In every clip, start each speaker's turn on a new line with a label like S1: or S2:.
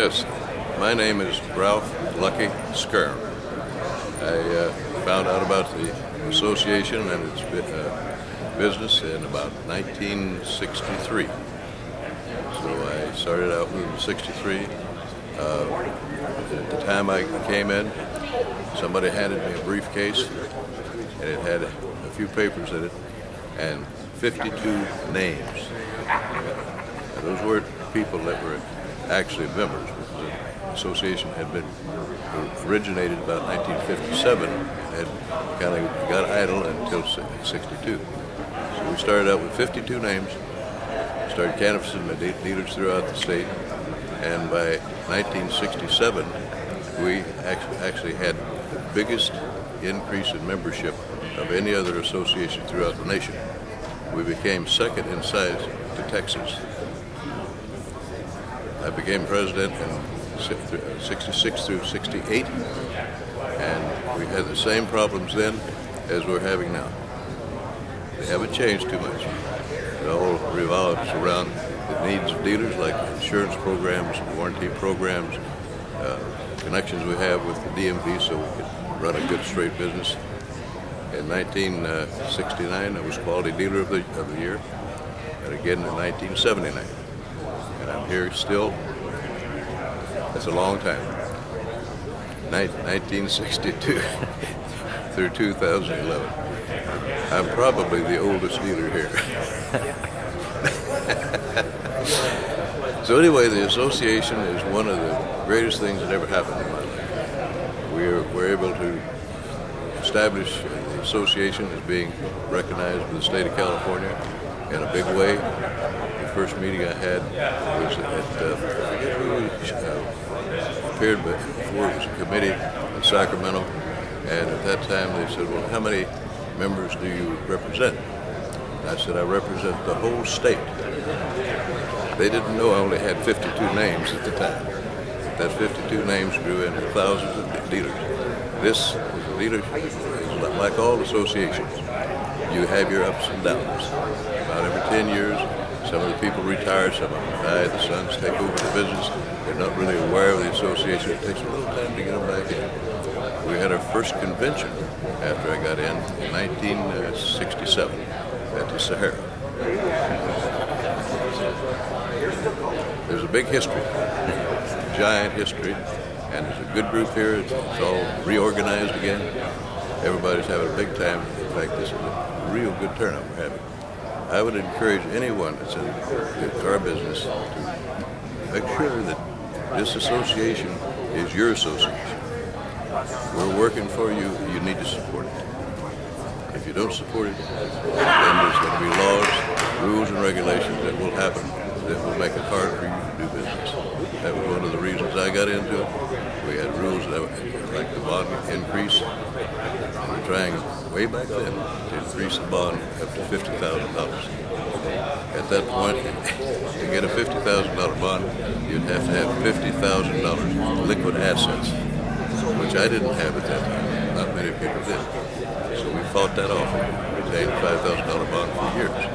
S1: Yes, my name is Ralph Lucky Skyrme. I found out about the association and its business in about 1963. So I started out in '63. At the time I came in, somebody handed me a briefcase, and it had a few papers in it and 52 names. Now, those weren't people that were actually members, because the association had been originated about 1957 and had kind of got idle until '62. So we started out with 52 names, started canvassing the dealers throughout the state, and by 1967 we actually had the biggest increase in membership of any other association throughout the nation. We became second in size to Texas. I became president in '66 through '68, and we had the same problems then as we're having now. They haven't changed too much. It all revolves around the needs of dealers, like insurance programs, warranty programs, connections we have with the DMV so we can run a good, straight business. In 1969, I was Quality Dealer of the Year, and again in 1979. And I'm here still. That's a long time. 1962 through 2011. I'm probably the oldest dealer here. So anyway, the association is one of the greatest things that ever happened in my life. We're able to establish the association as being recognized by the state of California in a big way. The first meeting I had was appeared before it was a committee in Sacramento, and at that time they said, well, how many members do you represent? And I said, I represent the whole state. They didn't know I only had 52 names at the time. That 52 names grew into thousands of dealers. This leadership is like all associations. You have your ups and downs. About every 10 years, some of the people retire, some of them die, the sons take over the business. They're not really aware of the association. It takes a little time to get them back in. We had our first convention after I got in 1967 at the Sahara. There's a big history, giant history, and there's a good group here. It's all reorganized again. Everybody's having a big time. In fact, this is a real good turnout we're having. I would encourage anyone that's in the car business to make sure that this association is your association. We're working for you. You need to support it. If you don't support it, then there's going to be laws, rules, and regulations that will happen that will make it hard for you to do business. That was one of the reasons I got into it. We had rules that like the bond increase. And we're trying way back then to increase the bond up to $50,000. At that point, to get a $50,000 bond, you'd have to have $50,000 liquid assets, which I didn't have at that time. Not many people did. So we fought that off and retained a $5,000 bond for years,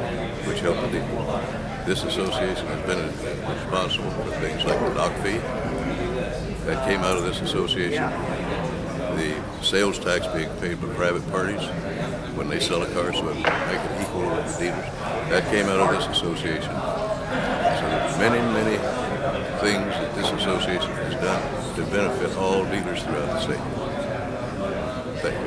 S1: which helped the deal. This association has been responsible for things like the dock fee that came out of this association, the sales tax being paid by private parties when they sell a car, so it make it equal with the dealers. That came out of this association. So there's many, many things that this association has done to benefit all dealers throughout the state. Thank you.